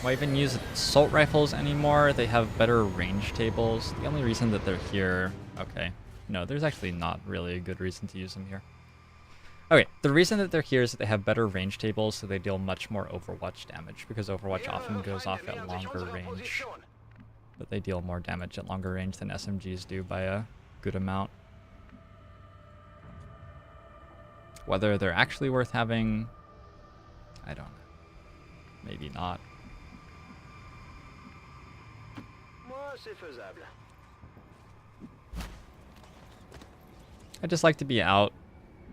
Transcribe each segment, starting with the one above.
Why even use assault rifles anymore? They have better range tables. The only reason that they're here... Okay. No, there's actually not really a good reason to use them here. Okay, the reason that they're here is that they have better range tables, so they deal much more Overwatch damage, because Overwatch often goes off at longer range. But they deal more damage at longer range than SMGs do by a good amount. Whether they're actually worth having, I don't know. Maybe not. I just like to be out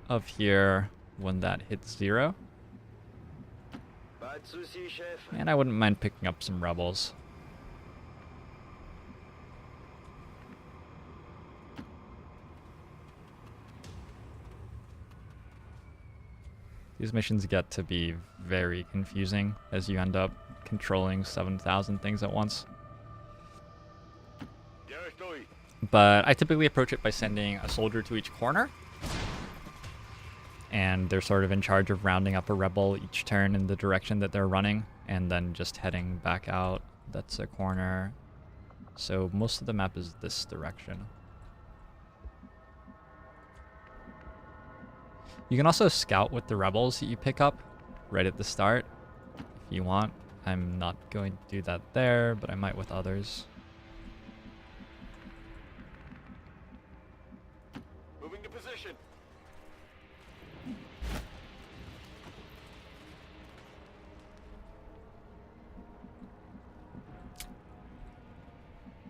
of here when that hits 0. And I wouldn't mind picking up some rebels. These missions get to be very confusing as you end up controlling 7,000 things at once. But I typically approach it by sending a soldier to each corner. And they're sort of in charge of rounding up a rebel each turn in the direction that they're running. And then just heading back out. That's a corner. So most of the map is this direction. You can also scout with the rebels that you pick up right at the start if you want. I'm not going to do that there, but I might with others. Moving to position.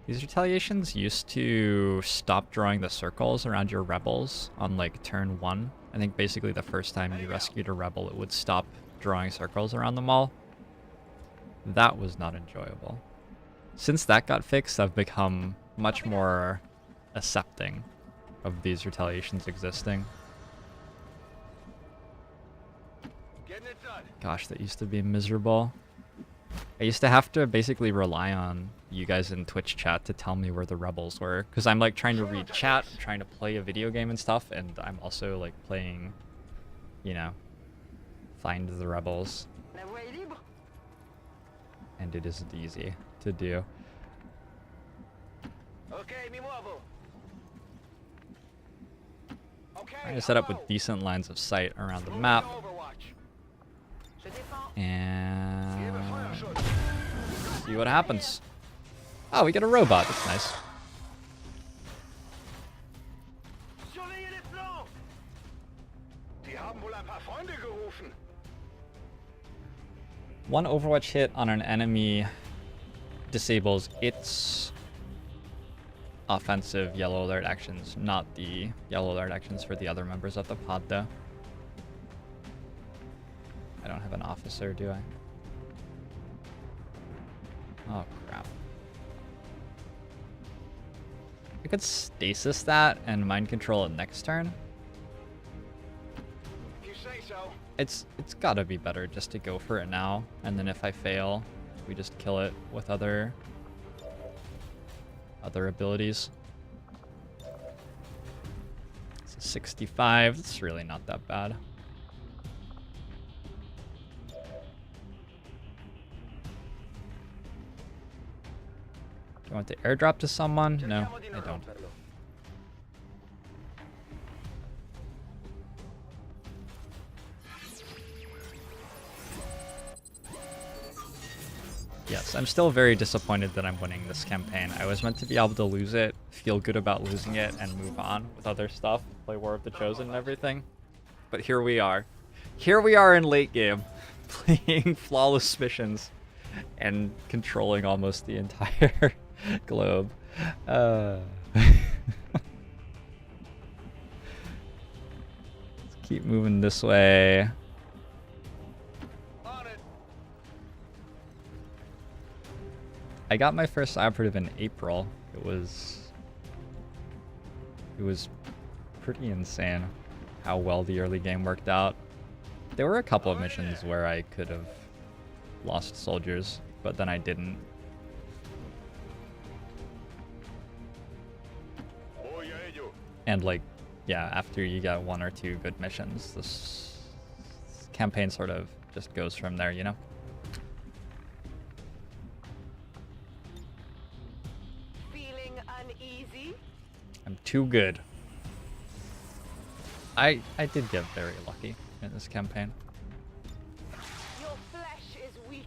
These retaliations used to stop drawing the circles around your rebels on like turn 1. I think basically the first time you rescued a rebel, it would stop drawing circles around them all. That was not enjoyable. Since that got fixed, I've become much more accepting of these retaliations existing. Gosh, that used to be miserable. I used to have to basically rely on you guys in Twitch chat to tell me where the rebels were, because I'm like trying to read chat, trying to play a video game and stuff, and I'm also like playing, you know, find the rebels. And it isn't easy to do. Trying to set up with decent lines of sight around the map. And see what happens. Oh, we get a robot. That's nice. One Overwatch hit on an enemy disables its offensive yellow alert actions, not the yellow alert actions for the other members of the pod, though. I don't have an officer, do I? Oh, crap. I could stasis that and mind control it next turn. If you say so. It's gotta be better just to go for it now, and then if I fail, we just kill it with other abilities. It's a 65. It's really not that bad. Do I want to airdrop to someone? No, I don't. Yes, I'm still very disappointed that I'm winning this campaign. I was meant to be able to lose it, feel good about losing it, and move on with other stuff, play War of the Chosen and everything. But here we are. Here we are in late game, playing flawless missions and controlling almost the entire globe. Let's keep moving this way. I got my first operative in April. It was pretty insane how well the early game worked out. There were a couple of missions where I could have lost soldiers, but then I didn't. And like, yeah, after you get 1 or 2 good missions, this campaign sort of just goes from there, you know? one easy? I'm too good. I did get very lucky in this campaign. Your flesh is weak.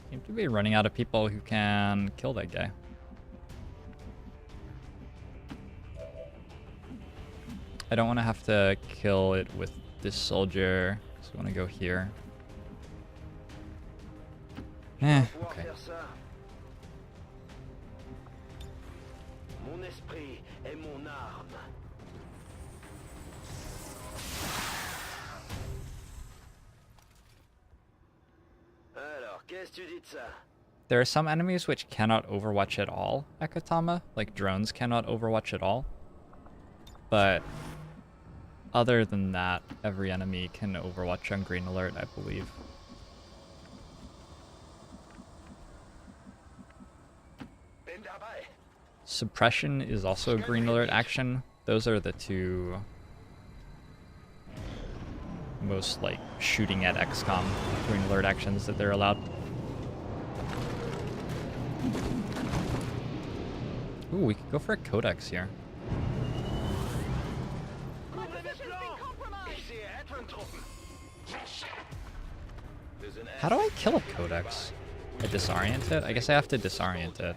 Seem to be running out of people who can kill that guy. I don't want to have to kill it with this soldier, so I want to go here. Eh, okay. Mon esprit est mon arme. Alors, qu'est-ce que tu dis de ça? There are some enemies which cannot overwatch at all at Katama, like drones cannot overwatch at all. But other than that, every enemy can overwatch on green alert, I believe. Bin dabei. Suppression is also a green alert action. Those are the two most like shooting at XCOM green alert actions that they're allowed. Ooh, we could go for a codex here. My position's been compromised. Ich sehe Advent-Truppen. Wir sind How do I kill a codex? I disorient it? I guess I have to disorient it.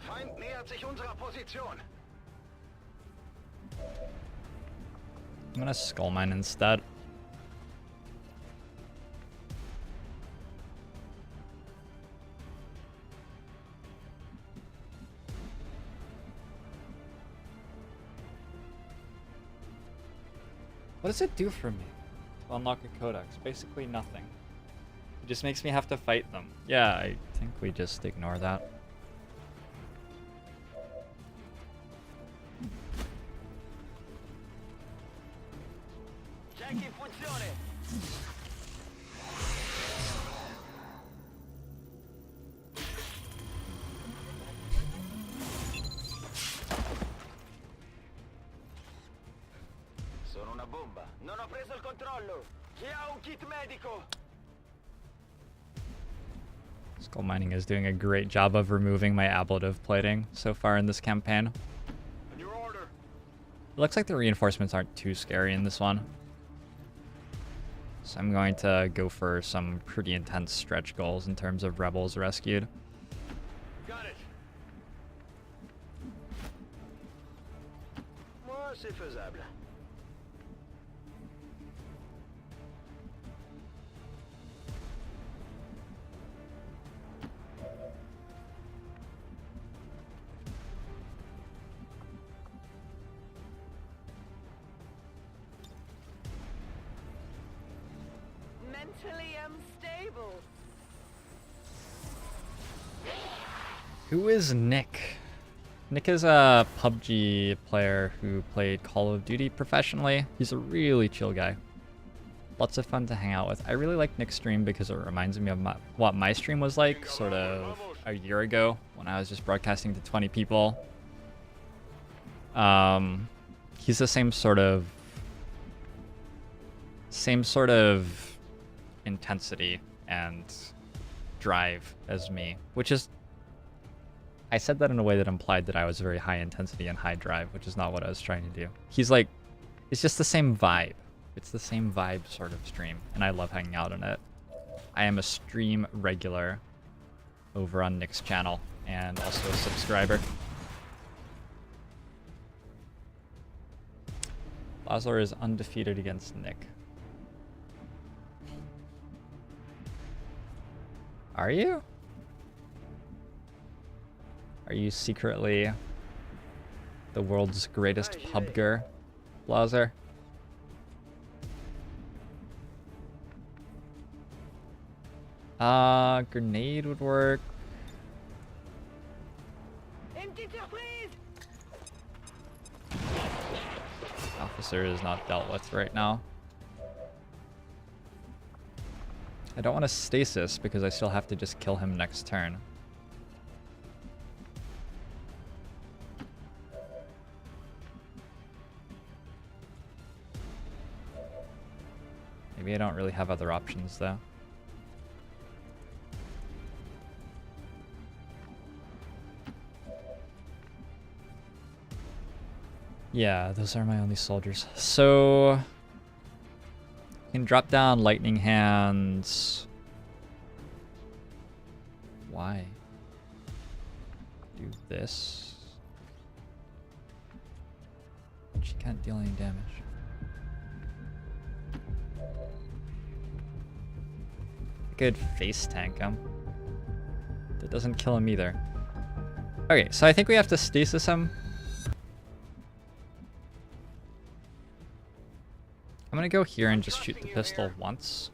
Feind nähert sich unserer Position. I'm gonna skull mine instead. What does it do for me to unlock a codex? Basically nothing. It just makes me have to fight them. Yeah, I think we just ignore that. Check in funzione. Sono una bomba. Non ho preso il controllo. Chi ha un kit medico? Skull mining is doing a great job of removing my ablative plating so far in this campaign. On your order. It looks like the reinforcements aren't too scary in this one. So I'm going to go for some pretty intense stretch goals in terms of rebels rescued. Got it. Moi, c'est faisable. Mentally unstable. Who is Nick? Nick is a PUBG player who played Call of Duty professionally. He's a really chill guy. Lots of fun to hang out with. I really like Nick's stream because it reminds me of what my stream was like sort of a year ago when I was just broadcasting to 20 people. He's the same sort of intensity and drive as me, which is, I said that in a way that implied that I was very high intensity and high drive, which is not what I was trying to do. He's like, it's just the same vibe. It's the same vibe sort of stream, and I love hanging out in it. I am a stream regular over on Nick's channel and also a subscriber. Lazar is undefeated against Nick. Are you? Are you secretly the world's greatest pubger, Lazar? Grenade would work. Une petite surprise! Officer is not dealt with right now. I don't want to stasis because I still have to just kill him next turn. Maybe I don't really have other options though. Yeah, those are my only soldiers. So I can drop down lightning hands. Why? Do this. She can't deal any damage. I could face tank him. That doesn't kill him either. Okay, so I think we have to stasis him. I'm gonna go here and just shoot the pistol once.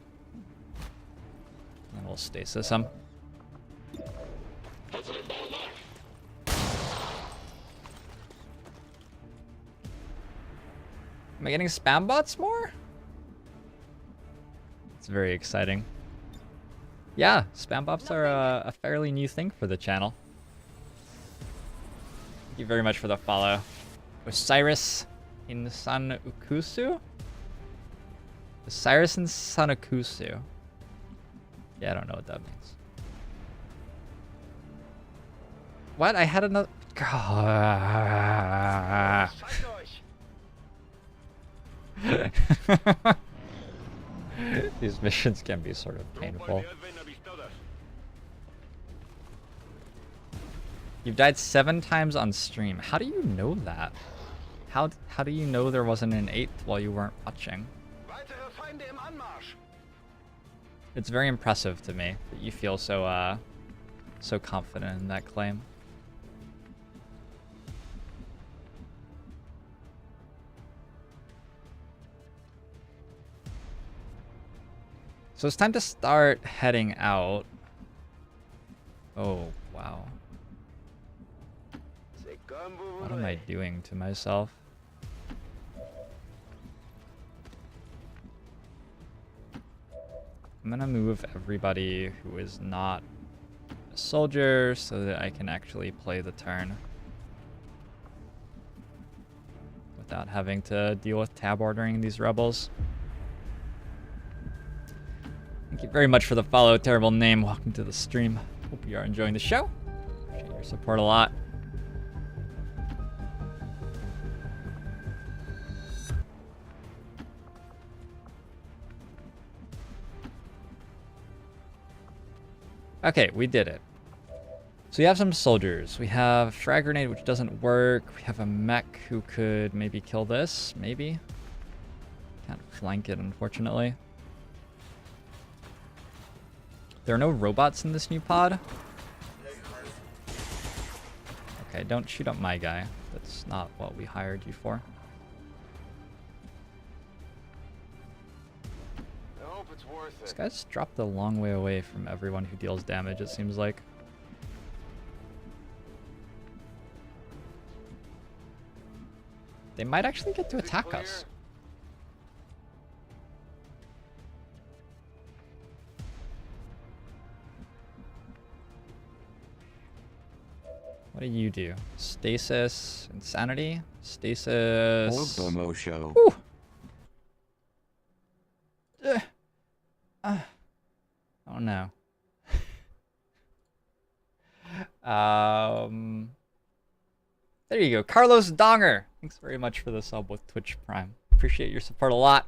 And we'll stasis him. Am I getting spam bots more? It's very exciting. Yeah, spam bots are a fairly new thing for the channel. Thank you very much for the follow. Osiris in San Ukusu? Osiris and Sanakusu. Yeah, I don't know what that means. What? I had another... These missions can be sort of painful. You've died 7 times on stream. How do you know that? How do you know there wasn't an 8th while you weren't watching? It's very impressive to me that you feel so so confident in that claim. So it's time to start heading out. Oh, wow. What am I doing to myself? I'm gonna move everybody who is not a soldier so that I can actually play the turn without having to deal with tab ordering these rebels. Thank you very much for the follow, terrible name. Welcome to the stream. Hope you are enjoying the show. Appreciate your support a lot. Okay, we did it. So we have some soldiers. We have frag grenade, which doesn't work. We have a mech who could maybe kill this. Maybe. Can't flank it, unfortunately. There are no robots in this new pod. Okay, don't shoot up my guy. That's not what we hired you for. This guy's dropped a long way away from everyone who deals damage, it seems like. They might actually get to attack us. What do you do? Stasis, insanity, stasis. Bomo show. Ooh. Oh no. There you go, Carlos Donger. Thanks very much for the sub with Twitch Prime. Appreciate your support a lot.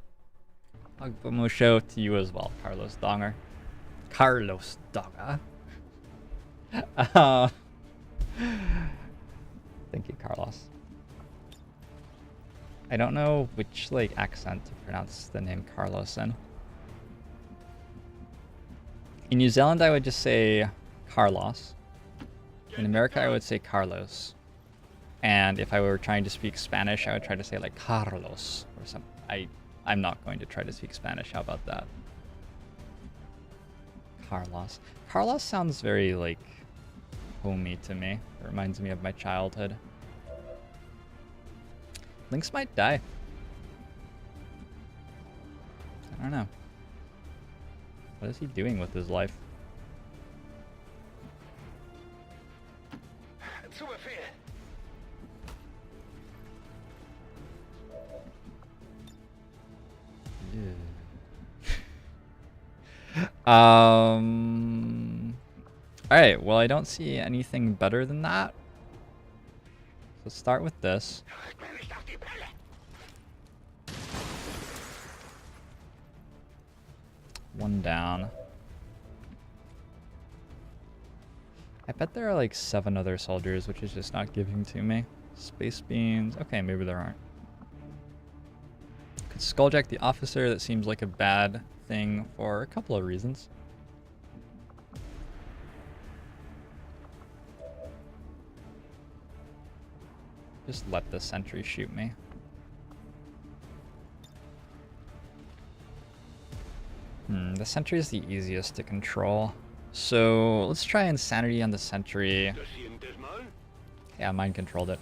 Bomo show to you as well, Carlos Donger. Carlos Donger. Thank you, Carlos. I don't know which accent to pronounce the name Carlos in. In New Zealand, I would just say Carlos. In America, I would say Carlos. And if I were trying to speak Spanish, I would try to say Carlos or something. I'm not going to try to speak Spanish. How about that? Carlos. Carlos sounds very homey to me. It reminds me of my childhood. Lynx might die. I don't know. What is he doing with his life? Zu Befehl. Alright, well I don't see anything better than that. Let's start with this. One down. I bet there are like 7 other soldiers, which is just not giving to me. Space beams. Okay, maybe there aren't. Could skulljack the officer. That seems like a bad thing for a couple of reasons. Just let the sentry shoot me. The sentry is the easiest to control. So let's try insanity on the sentry. Yeah, mind controlled it.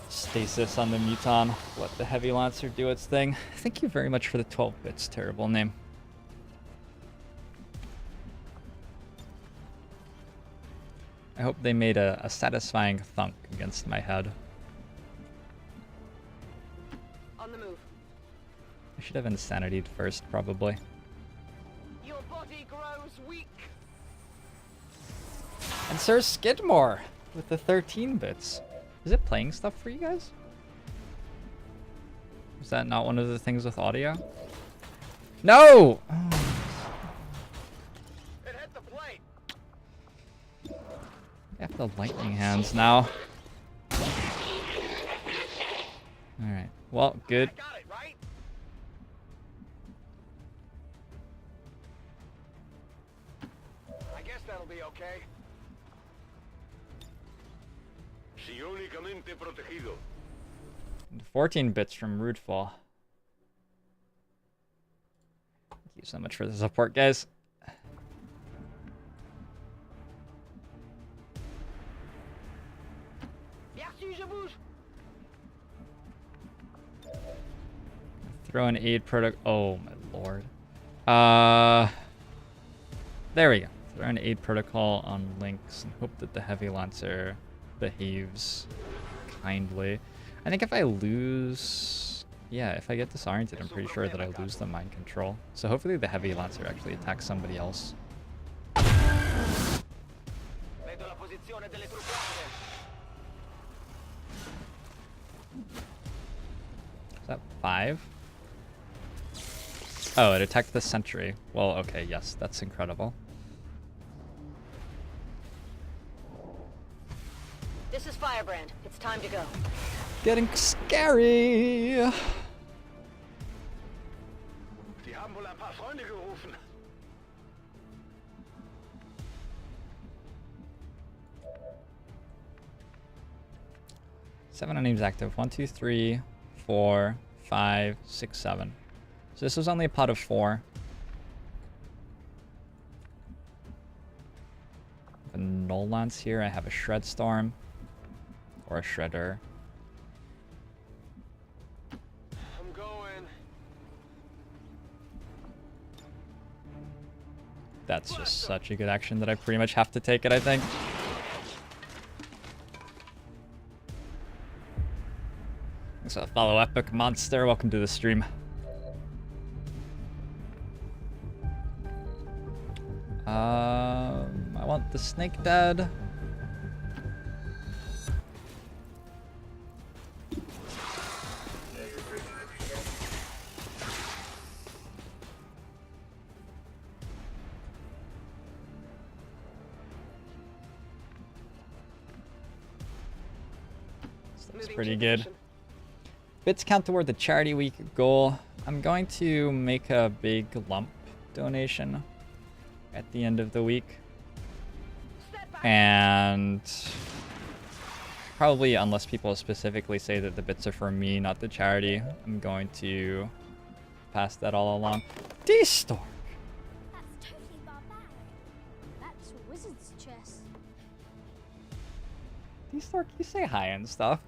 Stasis on the Muton. Let the heavy lancer do its thing. Thank you very much for the 12 bits. Terrible name. I hope they made a satisfying thunk against my head. On the move. I should have insanity'd first, probably. Your body grows weak. And Sir Skidmore with the 13 bits. Is it playing stuff for you guys? Is that not one of the things with audio? No! Oh. It hit the plate. I have the lightning hands now. Alright, well, good. I got it, right? I guess that'll be okay. 14 bits from Rootfall. Thank you so much for the support, guys. Throw an aid protocol. Oh my lord. There we go. Throw an aid protocol on Lynx and hope that the heavy lancer behaves kindly. I think if I lose... Yeah, if I get disoriented, I'm pretty sure that I lose the mind control. So hopefully the heavy lancer actually attacks somebody else. Is that 5? Oh, it attacked the sentry. Well, okay, yes, that's incredible. This is Firebrand. It's time to go. Getting scary! Die haben wohl ein paar Freunde gerufen. Seven enemies active. 1, 2, 3, 4, 5, 6, 7. So this was only a pot of 4. I have a Null Lance here. I have a Shred Storm. Or a Shredder. I'm going. That's just such a good action that I pretty much have to take it, I think. So follow Epic Monster, welcome to the stream. I want the snake dead. That's pretty good. Bits count toward the charity week goal. I'm going to make a big lump donation at the end of the week. And probably, unless people specifically say that the bits are for me, not the charity, I'm going to pass that all along. D-Stork! That's totally barbaric. That's wizard's chess. D-Stork, you say hi and stuff.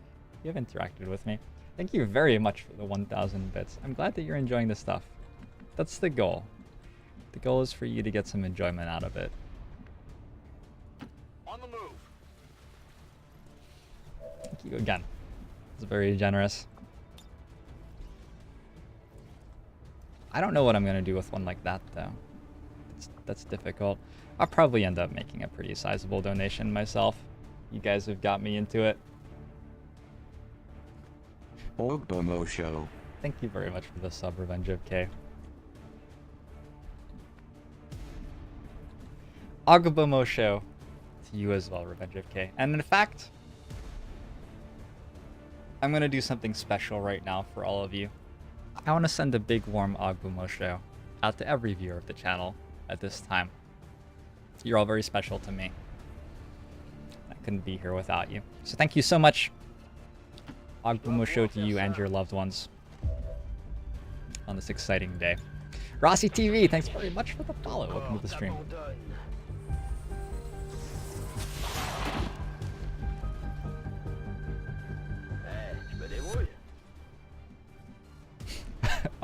You have interacted with me. Thank you very much for the 1,000 bits. I'm glad that you're enjoying the stuff. That's the goal. The goal is for you to get some enjoyment out of it. On the move. Thank you again. It's very generous. I don't know what I'm gonna do with one like that though. That's difficult. I'll probably end up making a pretty sizable donation myself. You guys have got me into it. Ogbomo Show. Thank you very much for the sub, Revenge of K. Ogbomo Show to you as well, Revenge of K. And in fact, I'm gonna do something special right now for all of you. I want to send a big warm Ogbomo Show out to every viewer of the channel at this time. You're all very special to me. I couldn't be here without you. So thank you so much. Ogbomo Show to you and your loved ones on this exciting day. Rossi TV, thanks very much for the follow. Welcome to the stream.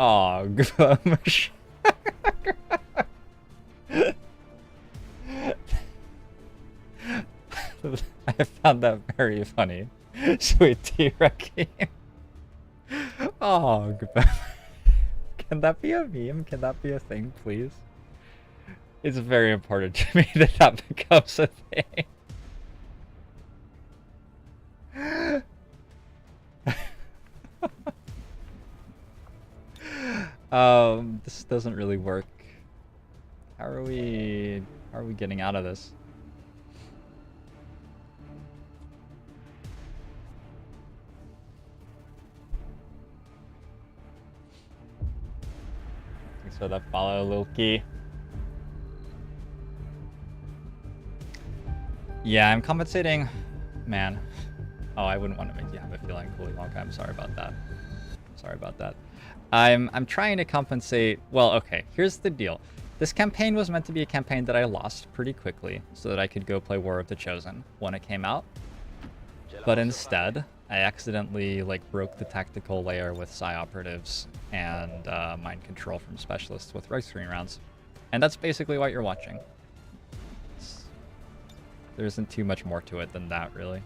Oh, gosh. I found that very funny. Sweet T-Rex game. Oh, goodbye. Can that be a meme? Can that be a thing, please? It's very important to me that that becomes a thing. This doesn't really work. How are we getting out of this? Thanks for the follow, Lilky. Yeah, I'm compensating. Man. Oh, I wouldn't want to make you have a feeling cool long time. Sorry about that. Sorry about that. I'm trying to compensate. Well, okay, here's the deal. This campaign was meant to be a campaign that I lost pretty quickly so that I could go play War of the Chosen when it came out. But instead, I accidentally broke the tactical layer with Psi operatives and mind control from specialists with right screen rounds. And that's basically what you're watching. There isn't too much more to it than that, really.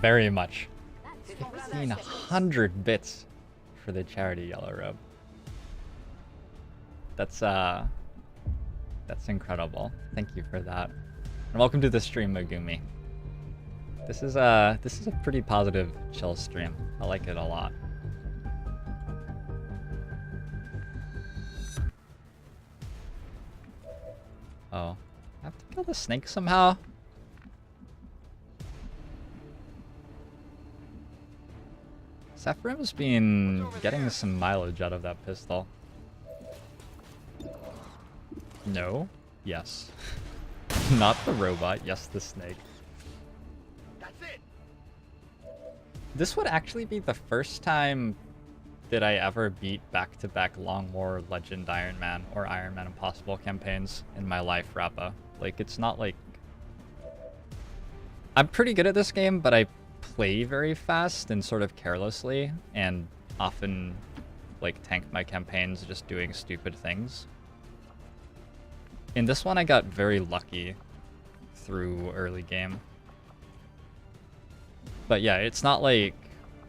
Very much. 1,500 bits for the charity yellow robe. That's incredible. Thank you for that. And welcome to the stream, Megumi. This is a pretty positive, chill stream. I like it a lot. Oh, I have to kill the snake somehow. Sephrim's been getting some mileage out of that pistol. No. Yes. Not the robot. Yes, the snake. That's it. This would actually be the first time that I ever beat back-to-back Long War Legend Ironman or Ironman Impossible campaigns in my life, Rappa. It's not like... I'm pretty good at this game, but I play very fast and sort of carelessly, and often tank my campaigns just doing stupid things. In this one I got very lucky through early game. But yeah, it's not like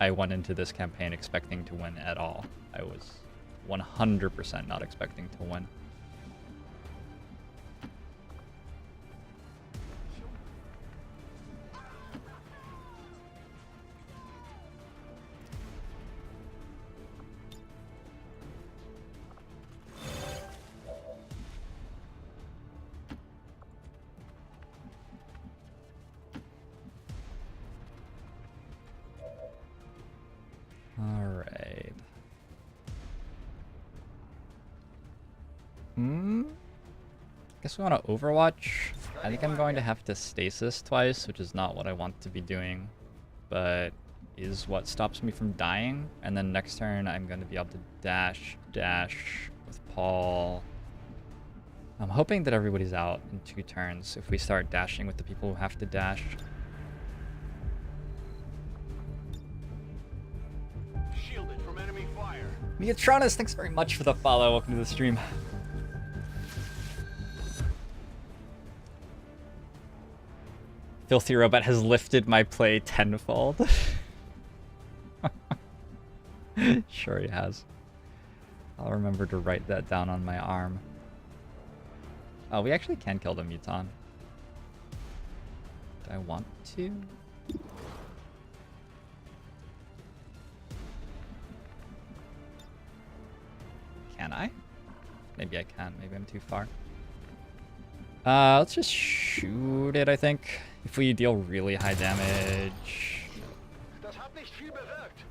I went into this campaign expecting to win at all. I was 100% not expecting to win. Alright. Guess we want to Overwatch. I think I'm going to have to stasis twice, which is not what I want to be doing. But is what stops me from dying. And then next turn, I'm going to be able to dash with Paul. I'm hoping that everybody's out in 2 turns if we start dashing with the people who have to dash. Shielded from enemy fire. Megatronus, thanks very much for the follow. Welcome to the stream. Filthy Robot has lifted my play tenfold. Sure he has. I'll remember to write that down on my arm. Oh, we actually can kill the Muton. Do I want to? Can I? Maybe I can. Maybe I'm too far. Let's just shoot it, I think. If we deal really high damage. Das hat nicht viel bewirkt.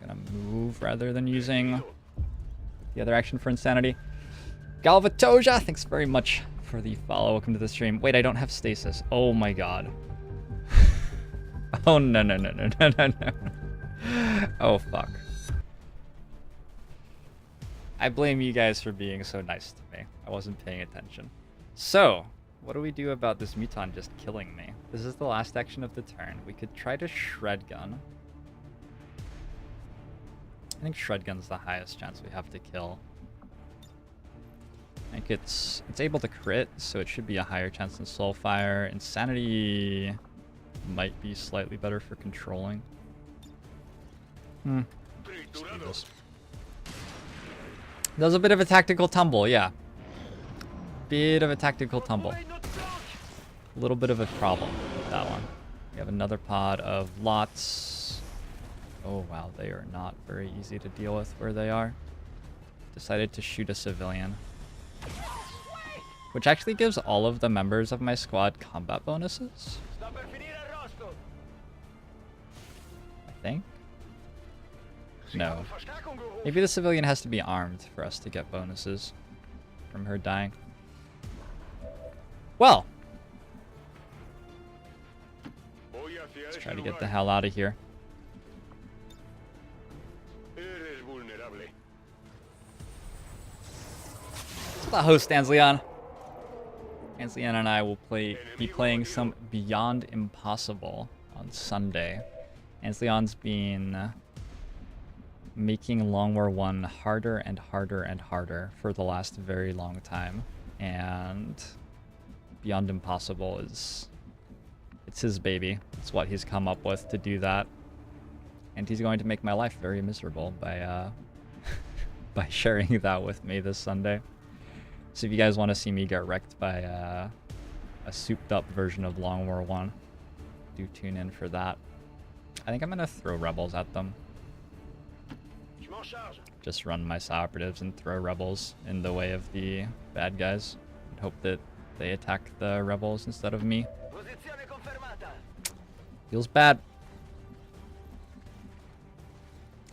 Gonna move rather than using the other action for insanity. Galvatoja, thanks very much for the follow. Welcome to the stream. Wait, I don't have stasis. Oh my god. Oh no. Oh fuck. I blame you guys for being so nice to me. I wasn't paying attention. So, what do we do about this Muton just killing me? This is the last action of the turn. We could try to Shred Gun. I think Shred Gun's the highest chance we have to kill. I think it's able to crit, so it should be a higher chance than Soulfire. Insanity might be slightly better for controlling. Just do this. That was a bit of a tactical tumble, yeah. Bit of a tactical tumble. A little bit of a problem with that one. We have another pod of lots. Oh wow, they are not very easy to deal with where they are. Decided to shoot a civilian. Which actually gives all of the members of my squad combat bonuses. I think. No. Maybe the civilian has to be armed for us to get bonuses from her dying. Well. Let's try to get the hell out of here. What's the host, Ansleon? Ansleon and I will be playing some Beyond Impossible on Sunday. Ansleon's been making Long War 1 harder and harder and harder for the last very long time. And Beyond Impossible it's his baby. It's what he's come up with to do that. And he's going to make my life very miserable by by sharing that with me this Sunday. So if you guys want to see me get wrecked by a souped up version of Long War 1, do tune in for that. I think I'm going to throw rebels at them. Just run my operatives and throw rebels in the way of the bad guys. And hope that they attack the rebels instead of me. Feels bad.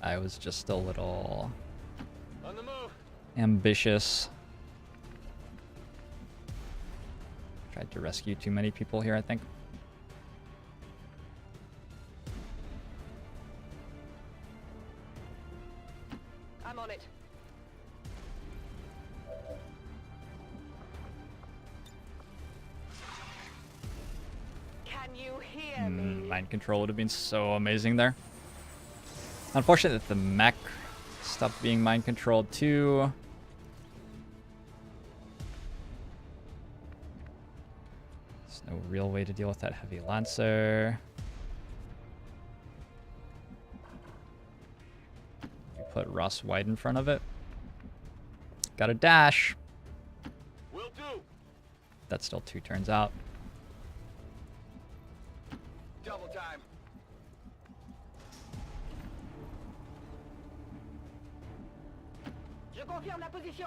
I was just a little ambitious. Tried to rescue too many people here, I think. I'm on it. Can you hear me? Mind control would have been so amazing there. Unfortunate that the mech stopped being mind controlled too. There's no real way to deal with that heavy lancer. You put Ross White in front of it. Got a dash. Will do. That's still 2 turns out. Double time. Je confirme la position.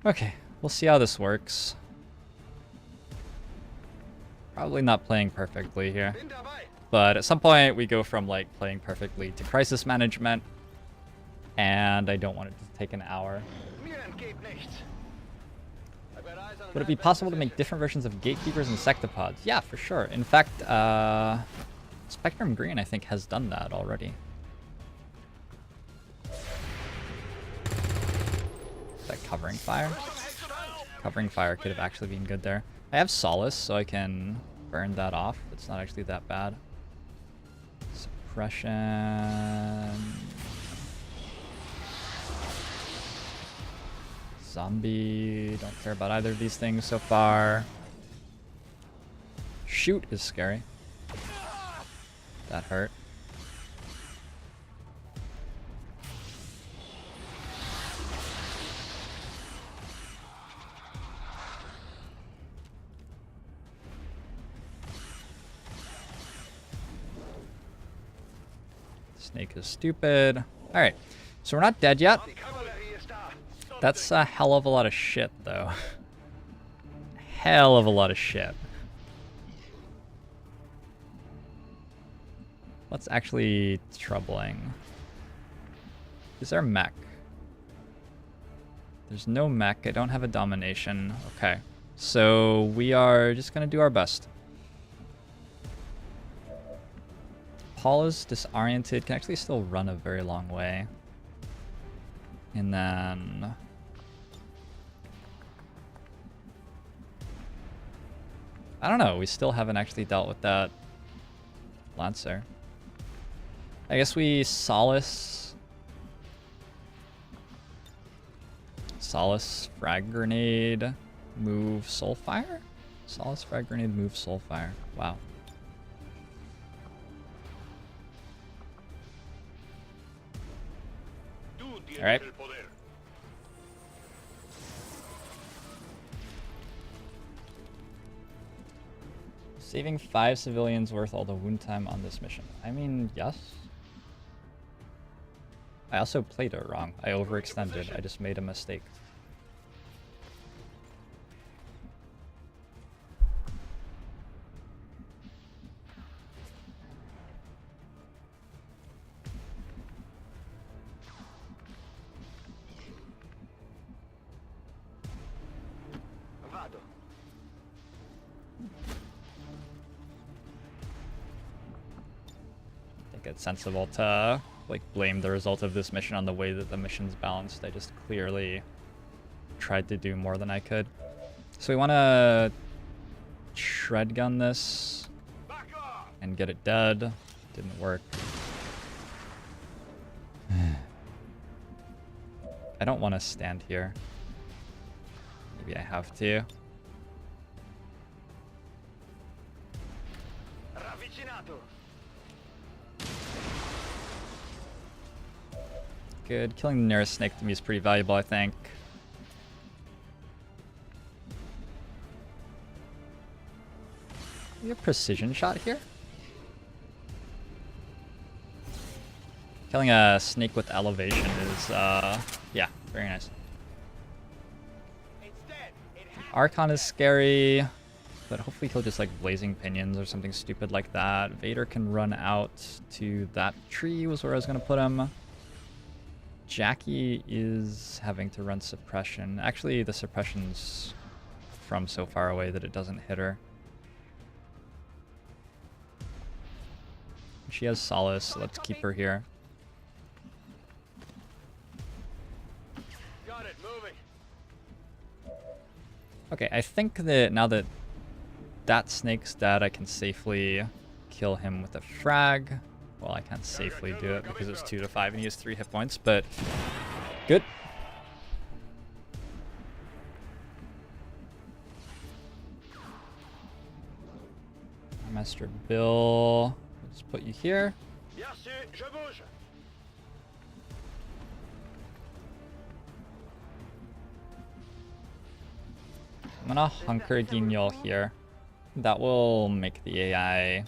Okay, we'll see how this works. Probably not playing perfectly here. But at some point, we go from like playing perfectly to crisis management. And I don't want it to take an hour. Would it be possible to make different versions of gatekeepers and sectopods? Yeah, for sure. In fact, Spectrum Green, I think, has done that already. Is that covering fire? Covering fire could have actually been good there. I have Solace, so I can burn that off. It's not actually that bad. Suppression. Zombie. Don't care about either of these things so far. Shoot is scary. That hurt. Snake is stupid. Alright, so we're not dead yet. That's a hell of a lot of shit, though. Hell of a lot of shit. What's actually troubling? Is there a mech? There's no mech. I don't have a domination. Okay. So we are just going to do our best. Paul is disoriented. Can actually still run a very long way. And then... I don't know. We still haven't actually dealt with that Lancer. I guess we Solace, Frag Grenade, move Soulfire? Solace, Frag Grenade, move Soulfire. Wow. Alright. Saving 5 civilians worth all the wound time on this mission. I mean, yes. I also played it wrong. I overextended. I just made a mistake. It's sensible to like blame the result of this mission on the way that the mission's balanced. I just clearly tried to do more than I could. So we want to shred gun this and get it dead. Didn't work. I don't want to stand here. Maybe I have to. Good. Killing the nearest snake to me is pretty valuable, I think. We have precision shot here? Killing a snake with elevation is, yeah, very nice. Archon is scary, but hopefully he'll just like blazing pinions or something stupid like that. Vader can run out to that tree was where I was going to put him. Jackie is having to run suppression. Actually, the suppression's from so far away that it doesn't hit her. She has Solace, so let's keep her here. Got it, moving. Okay, I think that now that that snake's dead, I can safely kill him with a frag. Well, I can't safely do it because it's 2 to 5 and he has 3 hit points, but good. Master Bill, let's put you here. I'm gonna hunker Guignol here. That will make the AI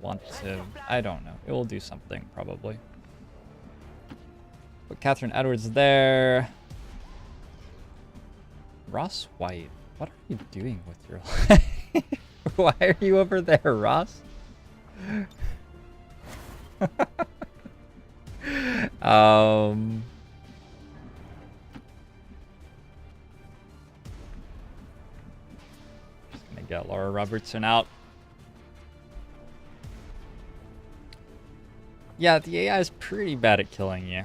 want to, I don't know. It will do something, probably. Put Catherine Edwards there. Ross White, what are you doing with your life? Why are you over there, Ross? um... Just gonna get Laura Robertson out. Yeah, the AI is pretty bad at killing you.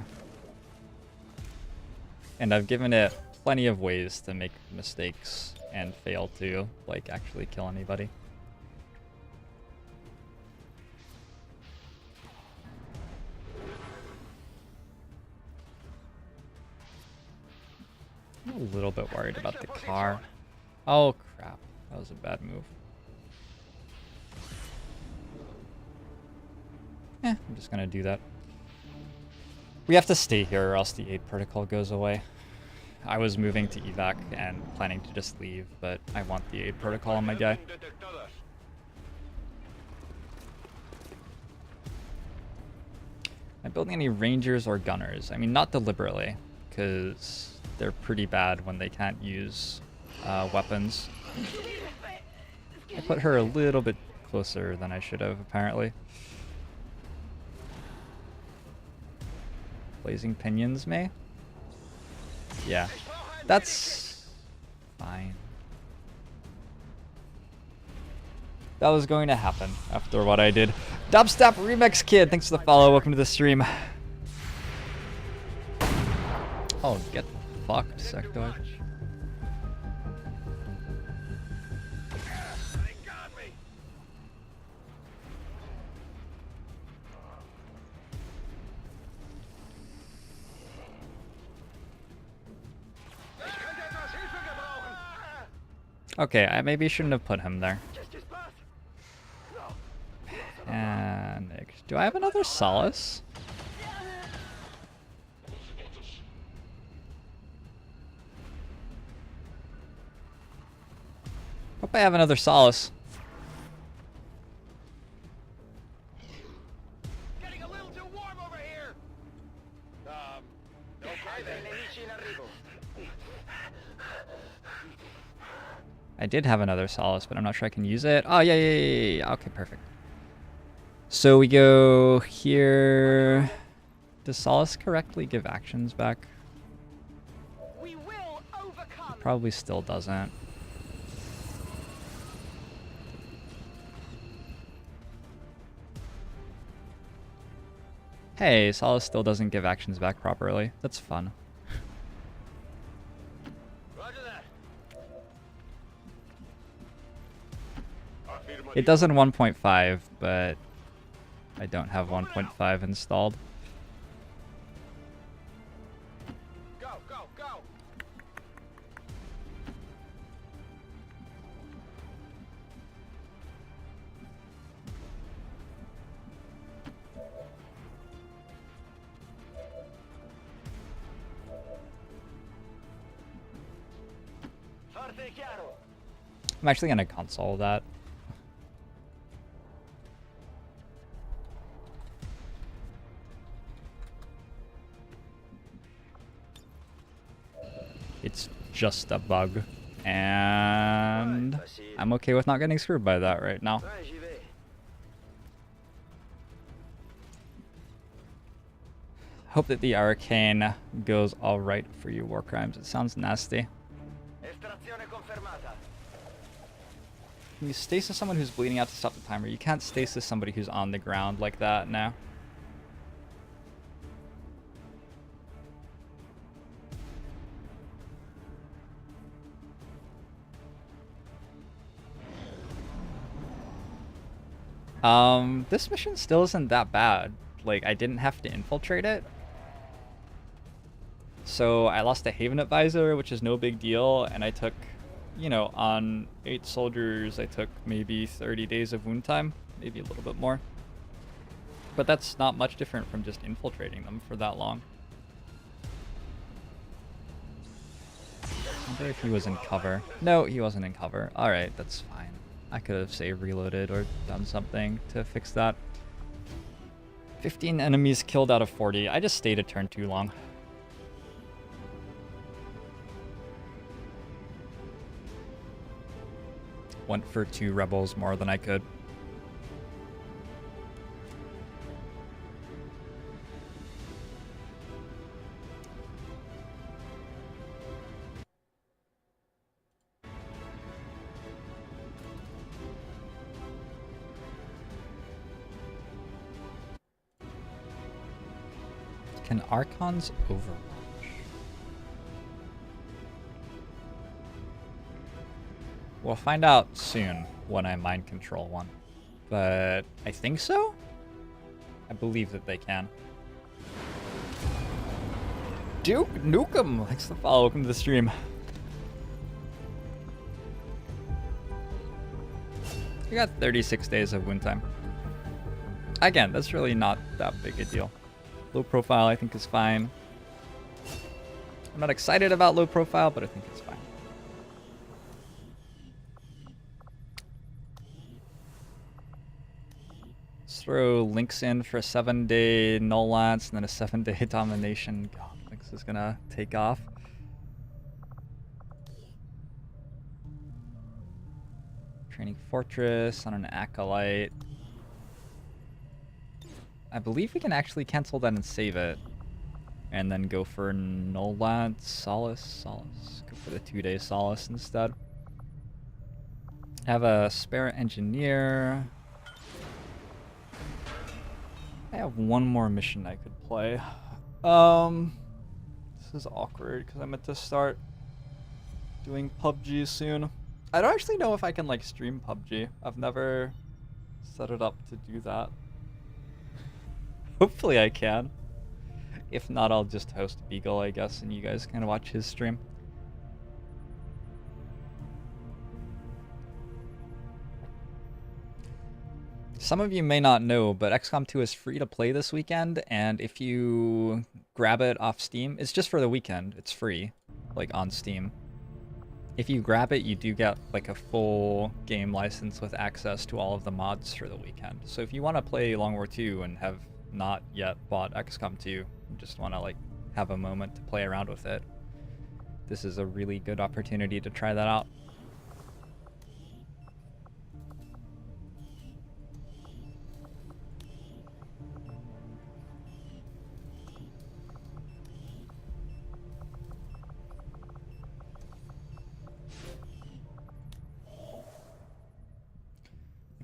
And I've given it plenty of ways to make mistakes and fail to, like, actually kill anybody. I'm a little bit worried about the car. Oh, crap. That was a bad move. I'm just gonna do that. We have to stay here or else the aid protocol goes away. I was moving to evac and planning to just leave, but I want the aid protocol on my guy. Am I building any rangers or gunners? I mean, not deliberately, because they're pretty bad when they can't use weapons. I put her a little bit closer than I should have, apparently. Blazing Pinions, May? Yeah. That's fine. That was going to happen after what I did. Dubstep Remix Kid, thanks for the follow. Welcome to the stream. Oh, get fucked, Sectoid. Okay, I maybe shouldn't have put him there. And do I have another Solace? Hope I have another Solace. Getting a little too warm over here. Okay then. I did have another Solace, but I'm not sure I can use it. Oh, yeah. Okay, perfect. So we go here. Does Solace correctly give actions back? We will overcome. It probably still doesn't. Hey, Solace still doesn't give actions back properly. That's fun. It does in 1.5, but I don't have 1.5 installed. Go, go, go. I'm actually going to console that. It's just a bug, and I'm okay with not getting screwed by that right now. Hope that the arcane goes all right for you, War Crimes. It sounds nasty. Can you stasis someone who's bleeding out to stop the timer? You can't stasis somebody who's on the ground like that now. This mission still isn't that bad. Like, I didn't have to infiltrate it. So I lost a Haven Advisor, which is no big deal, and I took, you know, on 8 soldiers, I took maybe 30 days of wound time, maybe a little bit more. But that's not much different from just infiltrating them for that long. I wonder if he was in cover. No, he wasn't in cover. Alright, that's fine. I could have saved, reloaded, or done something to fix that. 15 enemies killed out of 40. I just stayed a turn too long. Went for 2 rebels more than I could. Can Archons overwatch? We'll find out soon when I mind control one. But I think so? I believe that they can. Duke Nukem! Thanks for the follow. Welcome to the stream. We got 36 days of win time. Again, that's really not that big a deal. Low profile, I think, is fine. I'm not excited about low profile, but I think it's fine. Let's throw Lynx in for a 7-day null lance and then a 7-day domination. God, Lynx is gonna take off. Training Fortress on an Acolyte. I believe we can actually cancel that and save it. And then go for null lance, Solace. Go for the 2-day Solace instead. Have a spare engineer. I have one more mission I could play. This is awkward because I meant to start doing PUBG soon. I don't actually know if I can like stream PUBG. I've never set it up to do that. Hopefully I can. If not, I'll just host Beagle, I guess, and you guys can watch his stream. Some of you may not know, but XCOM 2 is free to play this weekend, and if you grab it off Steam, it's just for the weekend. It's free, like on Steam. If you grab it, you do get like a full game license with access to all of the mods for the weekend. So if you want to play Long War 2 and have not yet bought XCOM 2, just want to like have a moment to play around with it, this is a really good opportunity to try that out.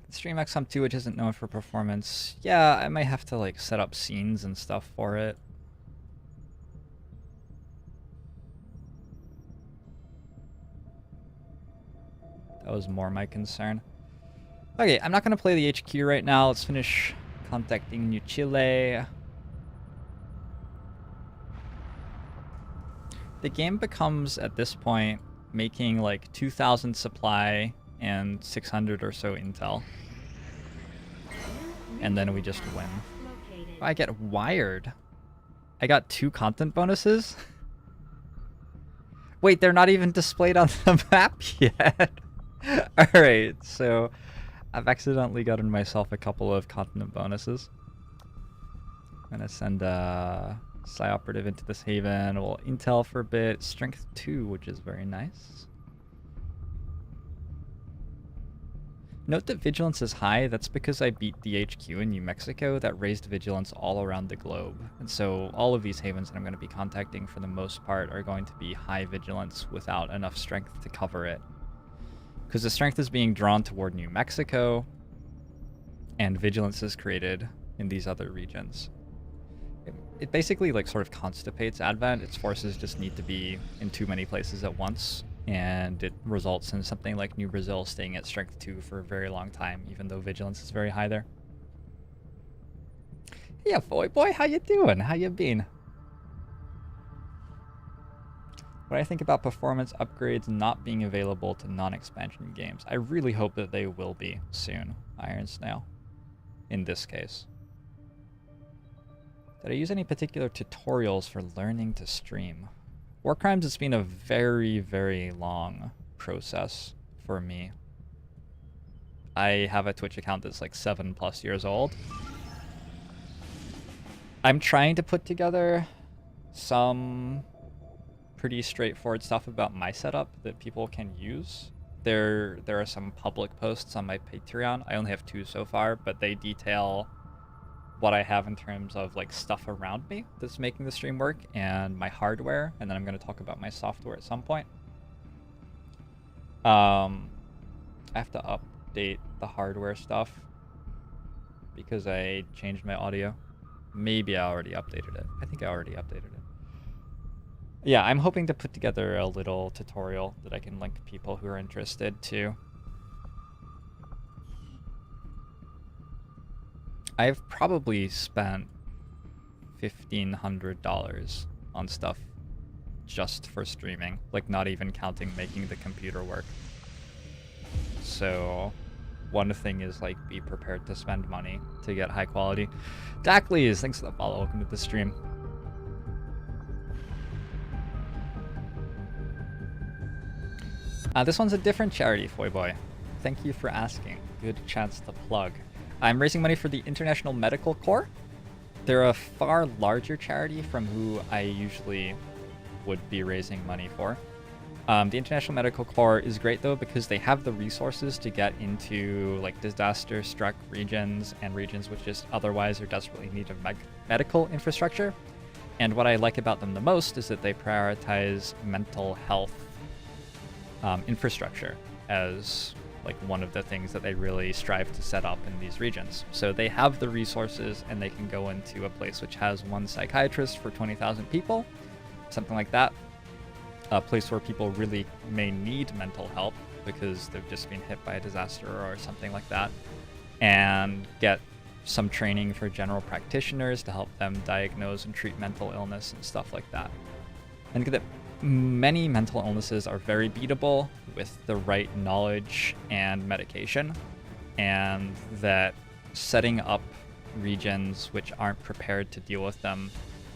Stream XCOM 2, which isn't known for performance. Yeah, I might have to like set up scenes and stuff for it. That was more my concern. Okay, I'm not going to play the HQ right now. Let's finish contacting New Chile. The game becomes, at this point, making like 2,000 supply and 600 or so intel. And then we just win. Oh, I get wired. I got 2 content bonuses? Wait, they're not even displayed on the map yet. Alright, so I've accidentally gotten myself a couple of content bonuses. I'm gonna send a Psi Operative into this haven. We'll intel for a bit. Strength 2, which is very nice. Note that vigilance is high. That's because I beat the HQ in New Mexico that raised vigilance all around the globe. And so all of these havens that I'm going to be contacting for the most part are going to be high vigilance without enough strength to cover it. Because the strength is being drawn toward New Mexico, and vigilance is created in these other regions. It basically like sort of constipates Advent. Its forces just need to be in too many places at once. And it results in something like New Brazil staying at strength 2 for a very long time, even though vigilance is very high there. Yeah, boy, how you doing? How you been? What I think about performance upgrades not being available to non-expansion games. I really hope that they will be soon, Iron Snail, in this case. Did I use any particular tutorials for learning to stream? War Crimes has been a very, very long process for me. I have a Twitch account that's like 7+ years old. I'm trying to put together some pretty straightforward stuff about my setup that people can use. there are some public posts on my Patreon. I only have 2 so far, but they detail what I have in terms of like stuff around me that's making the stream work and my hardware, and then I'm going to talk about my software at some point. I have to update the hardware stuff because I changed my audio. Maybe I already updated it. I think I already updated it. Yeah, I'm hoping to put together a little tutorial that I can link people who are interested to. I've probably spent $1,500 on stuff just for streaming, like not even counting making the computer work. So one thing is like be prepared to spend money to get high quality. Dacleys, thanks for the follow. Welcome to the stream. This one's a different charity, Foyboy. Thank you for asking. Good chance to plug. I'm raising money for the International Medical Corps. They're a far larger charity from who I usually would be raising money for. The International Medical Corps is great though because they have the resources to get into like disaster-struck regions and regions which just otherwise are desperately in need of medical infrastructure. And what I like about them the most is that they prioritize mental health infrastructure as like one of the things that they really strive to set up in these regions. So they have the resources and they can go into a place which has 1 psychiatrist for 20,000 people, something like that. A place where people really may need mental help because they've just been hit by a disaster or something like that, and get some training for general practitioners to help them diagnose and treat mental illness and stuff like that. And that many mental illnesses are very beatable with the right knowledge and medication, and that setting up regions which aren't prepared to deal with them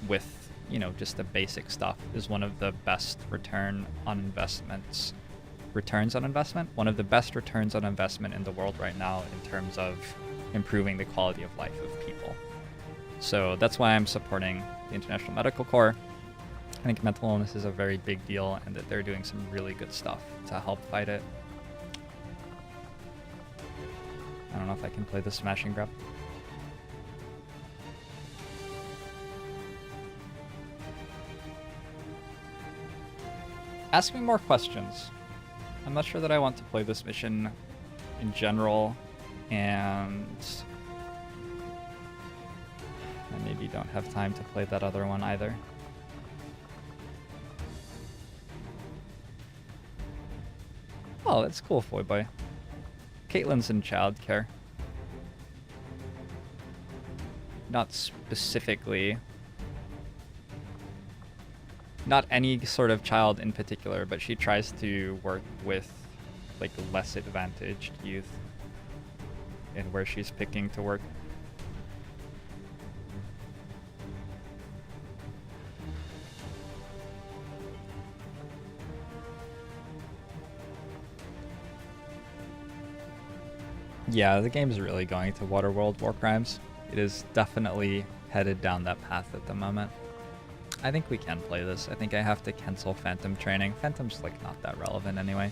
with, you know, just the basic stuff is one of the best returns on investment, one of the best returns on investment in the world right now in terms of improving the quality of life of people. So that's why I'm supporting the International Medical Corps. I think mental illness is a very big deal and that they're doing some really good stuff to help fight it. I don't know if I can play the smash and grab. Ask me more questions. I'm not sure that I want to play this mission in general, and I maybe don't have time to play that other one either. Oh, that's cool, Foyboy. Caitlin's in childcare. Not specifically. Not any sort of child in particular, but she tries to work with like less advantaged youth in where she's picking to work. Yeah, the game's really going to Waterworld War Crimes. It is definitely headed down that path at the moment. I think we can play this. I think I have to cancel Phantom training. Phantom's like not that relevant anyway.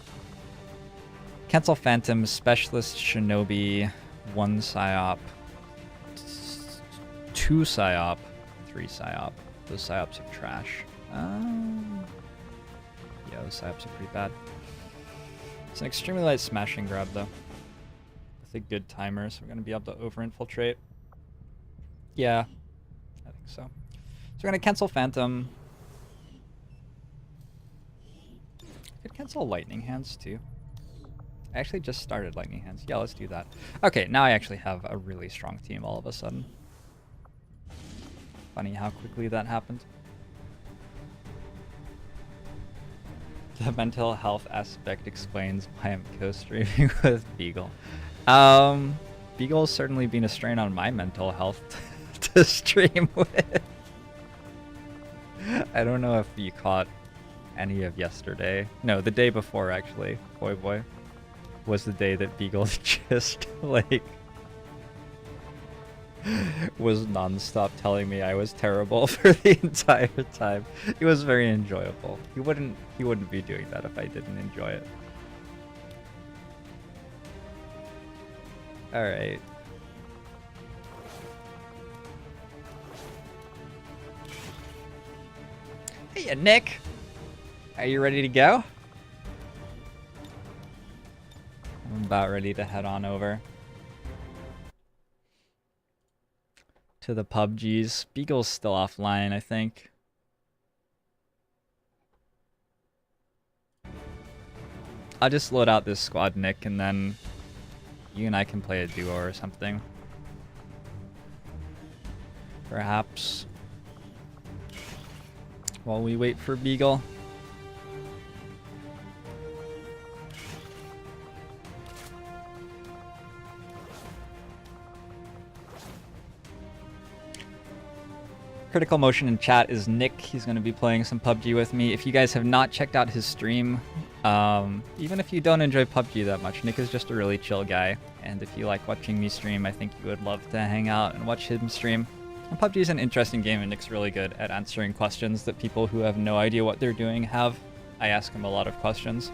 Cancel Phantom, Specialist Shinobi, 1 PSYOP, 2 PSYOP, 3 PSYOP. Those PSYOPs are trash. Yeah, those PSYOPs are pretty bad. It's an extremely light smash and grab though. A good timer, so we're going to be able to over-infiltrate. Yeah, I think so. So we're going to cancel Phantom. Could cancel Lightning Hands too. I actually just started Lightning Hands. Yeah, let's do that. Okay, now I actually have a really strong team all of a sudden. Funny how quickly that happened. The mental health aspect explains why I'm co-streaming with Beagle. Beagle's certainly been a strain on my mental health to stream with. I don't know if you caught any of yesterday. No, the day before actually, Boy was the day that Beagle just like was non-stop telling me I was terrible for the entire time. It was very enjoyable. He wouldn't be doing that if I didn't enjoy it. Alright. Hey, Nick! Are you ready to go? I'm about ready to head on over to the PUBGs. Beagle's still offline, I think. I'll just load out this squad, Nick, and then you and I can play a duo or something. Perhaps. While we wait for Beagle. Critical Motion in chat is Nick. He's going to be playing some PUBG with me. If you guys have not checked out his stream, even if you don't enjoy PUBG that much, Nick is just a really chill guy. And if you like watching me stream, I think you would love to hang out and watch him stream. And PUBG is an interesting game, and Nick's really good at answering questions that people who have no idea what they're doing have. I ask him a lot of questions.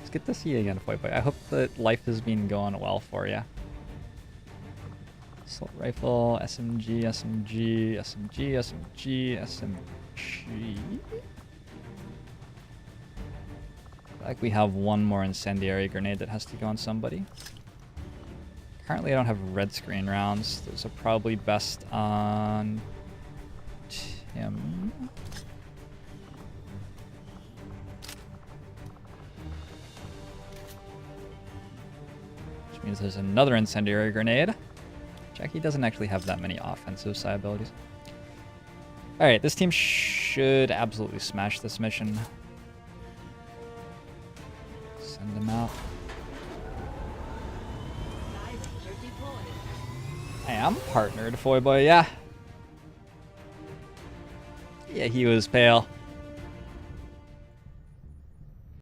It's good to see you again, Boy. I hope that life has been going well for you. Assault rifle, SMG, SMG, SMG, SMG, SMG. Like we have one more incendiary grenade that has to go on somebody. Currently I don't have red screen rounds. Those are probably best on Tim. Which means there's another incendiary grenade. Jackie doesn't actually have that many offensive side abilities. Alright, this team should absolutely smash this mission. Send them out. I am partnered, Foy Boy, yeah. Yeah, he was pale.